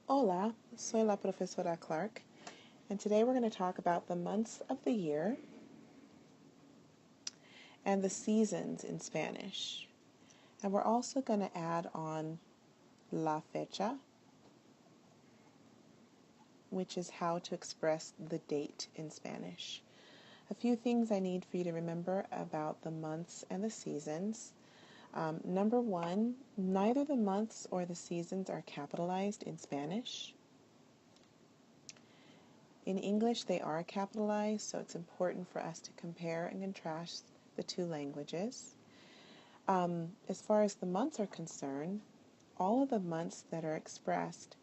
Hola, soy la profesora Clark, and today we're going to talk about the months of the year and the seasons in Spanish. And we're also going to add on la fecha, which is how to express the date in Spanish. A few things I need for you to remember about the months and the seasons. Number one, neither the months or the seasons are capitalized in Spanish. In English, they are capitalized, so it's important for us to compare and contrast the two languages. As far as the months are concerned, all of the months that are expressed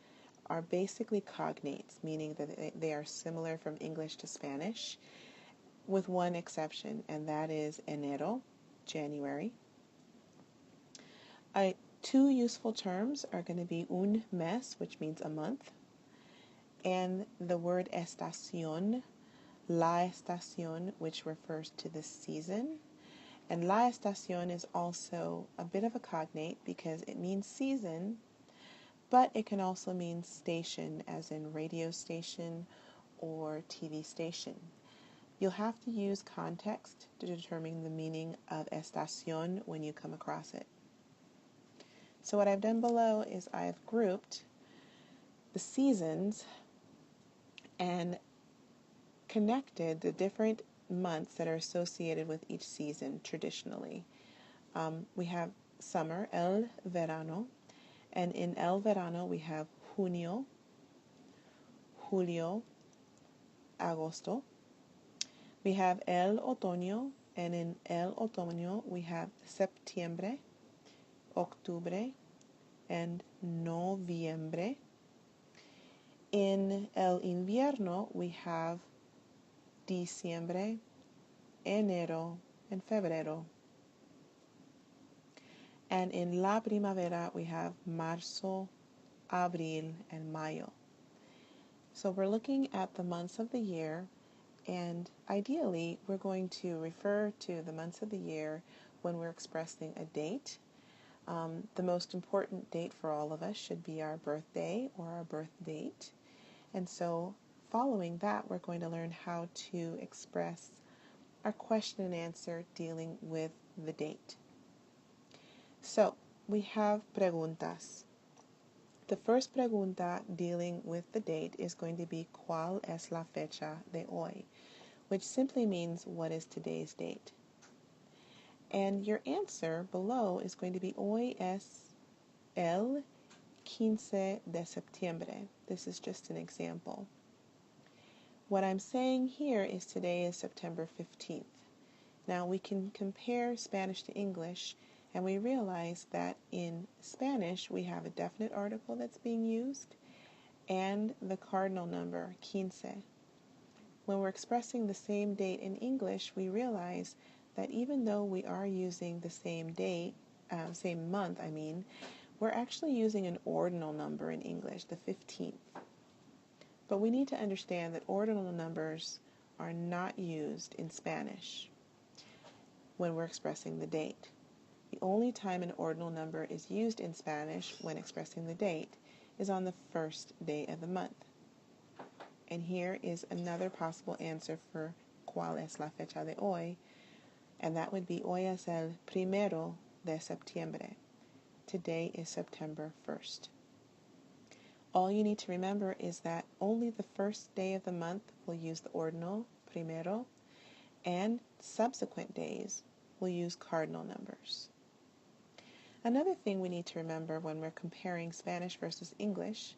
are basically cognates, meaning that they are similar from English to Spanish, with one exception, and that is enero, January. Two useful terms are going to be un mes, which means a month, and the word estación, la estación, which refers to the season. And la estación is also a bit of a cognate because it means season, but it can also mean station, as in radio station or TV station. You'll have to use context to determine the meaning of estación when you come across it. So what I've done below is I've grouped the seasons and connected the different months that are associated with each season traditionally. We have summer, el verano, and in el verano we have junio, julio, agosto. We have el otoño, and in el otoño we have septiembre, octubre, and noviembre. In el invierno we have diciembre, enero, and febrero. And in la primavera we have marzo, abril, and mayo. So we're looking at the months of the year, and ideally we're going to refer to the months of the year when we're expressing a date. The most important date for all of us should be our birthday or our birth date. And so following that, we're going to learn how to express our question and answer dealing with the date. So we have preguntas. The first pregunta dealing with the date is going to be ¿Cuál es la fecha de hoy?, which simply means what is today's date. And your answer below is going to be Hoy es el 15 de septiembre. This is just an example. What I'm saying here is today is September 15th. Now we can compare Spanish to English, and we realize that in Spanish we have a definite article that's being used and the cardinal number, 15. When we're expressing the same date in English, we realize that even though we are using the same date, same month, we're actually using an ordinal number in English, the 15th. But we need to understand that ordinal numbers are not used in Spanish when we're expressing the date. The only time an ordinal number is used in Spanish when expressing the date is on the first day of the month. And here is another possible answer for ¿Cuál es la fecha de hoy? And that would be Hoy es el primero de septiembre. Today is September 1st. All you need to remember is that only the first day of the month will use the ordinal, primero, and subsequent days will use cardinal numbers. Another thing we need to remember when we're comparing Spanish versus English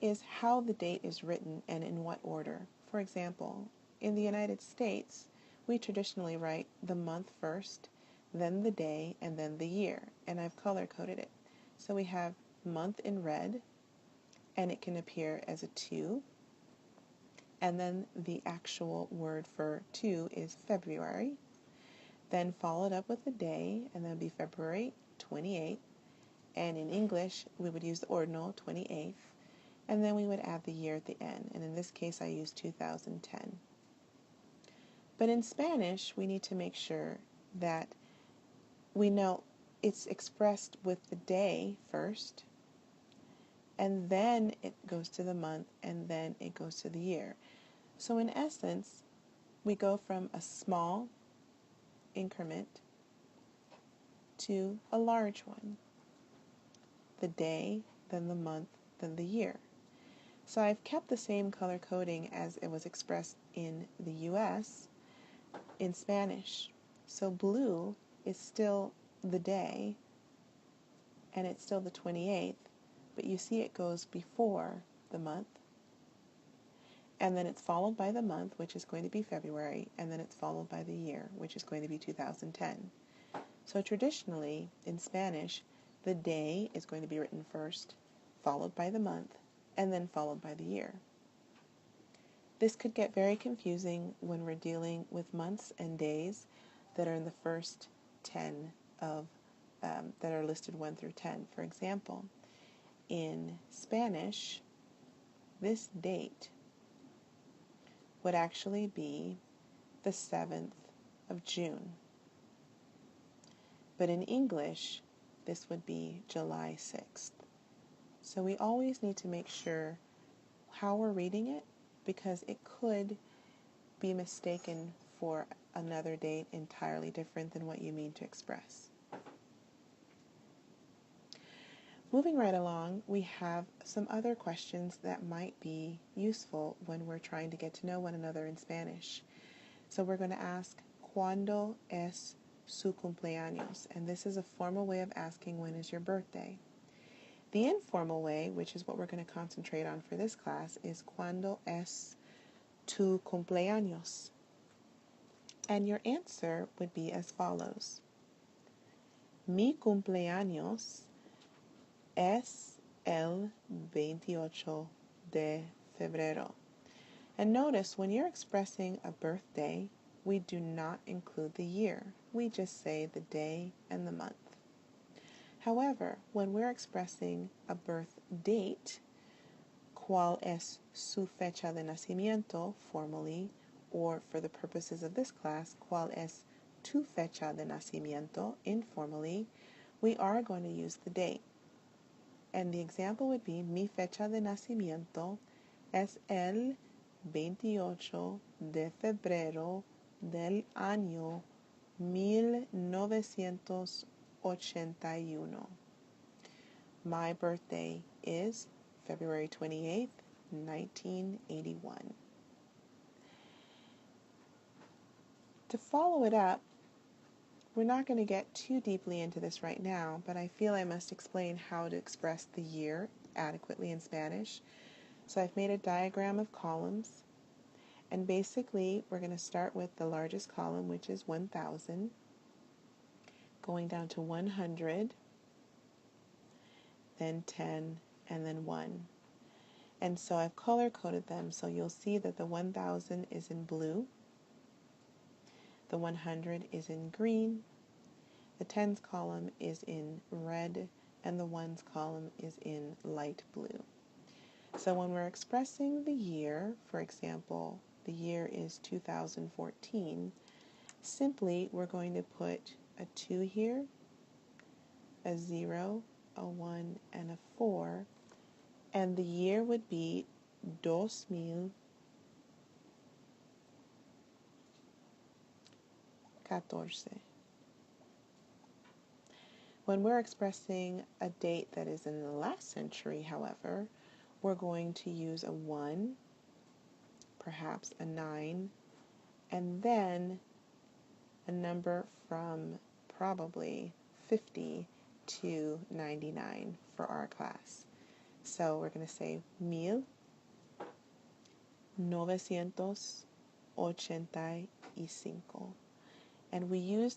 is how the date is written and in what order. For example, in the United States, we traditionally write the month first, then the day, and then the year, and I've color-coded it. So we have month in red, and it can appear as a 2, and then the actual word for 2 is February, then followed up with the day, and then be February 28th, and in English we would use the ordinal 28th, and then we would add the year at the end, and in this case I used 2010. But in Spanish we need to make sure that we know it's expressed with the day first, and then it goes to the month, and then it goes to the year. So in essence, we go from a small increment to a large one. The day, then the month, then the year. So I've kept the same color coding as it was expressed in the US in Spanish. So blue is still the day, and it's still the 28th, but you see it goes before the month, and then it's followed by the month, which is going to be February, and then it's followed by the year, which is going to be 2010. So traditionally, in Spanish, the day is going to be written first, followed by the month, and then followed by the year. This could get very confusing when we're dealing with months and days that are in the first 10 of, that are listed 1 through 10. For example, in Spanish, this date would actually be the 7th of June. But in English, this would be July 6th. So we always need to make sure how we're reading it, because it could be mistaken for another date entirely different than what you mean to express. Moving right along, we have some other questions that might be useful when we're trying to get to know one another in Spanish. So we're going to ask, ¿Cuándo es su cumpleaños? And this is a formal way of asking, when is your birthday? The informal way, which is what we're going to concentrate on for this class, is ¿Cuándo es tu cumpleaños? And your answer would be as follows. Mi cumpleaños es el 28 de febrero. And notice, when you're expressing a birthday, we do not include the year. We just say the day and the month. However, when we're expressing a birth date, ¿cuál es su fecha de nacimiento formally, or for the purposes of this class, ¿cuál es tu fecha de nacimiento informally, we are going to use the date. And the example would be, mi fecha de nacimiento es el 28 de febrero del año 1981. My birthday is February 28th, 1981. To follow it up, we're not going to get too deeply into this right now, but I feel I must explain how to express the year adequately in Spanish. So I've made a diagram of columns, and basically we're going to start with the largest column, which is 1000, going down to 100, then 10, and then 1. And so I've color-coded them, so you'll see that the 1000 is in blue, the 100 is in green, the tens column is in red, and the ones column is in light blue. So when we're expressing the year, for example, the year is 2014, simply we're going to put a 2 here, a 0, a 1, and a 4, and the year would be 2014. When we're expressing a date that is in the last century, however, we're going to use a 1, perhaps a 9, and then a number from probably 50 to 99 for our class. So we're going to say 1985. And we use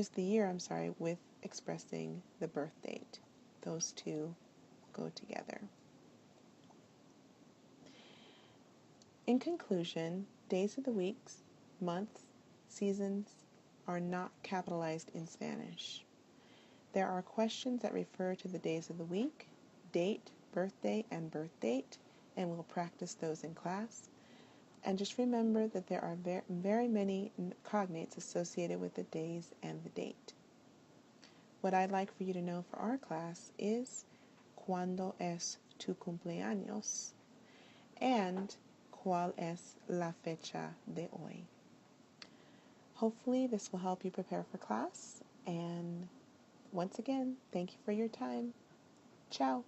the year, with expressing the birth date. Those two go together. In conclusion, days of the weeks, months, seasons are not capitalized in Spanish. There are questions that refer to the days of the week, date, birthday, and birth date, and we'll practice those in class. And just remember that there are very many cognates associated with the days and the date. What I'd like for you to know for our class is cuándo es tu cumpleaños, and cuál es la fecha de hoy. Hopefully this will help you prepare for class, and once again, thank you for your time. Ciao.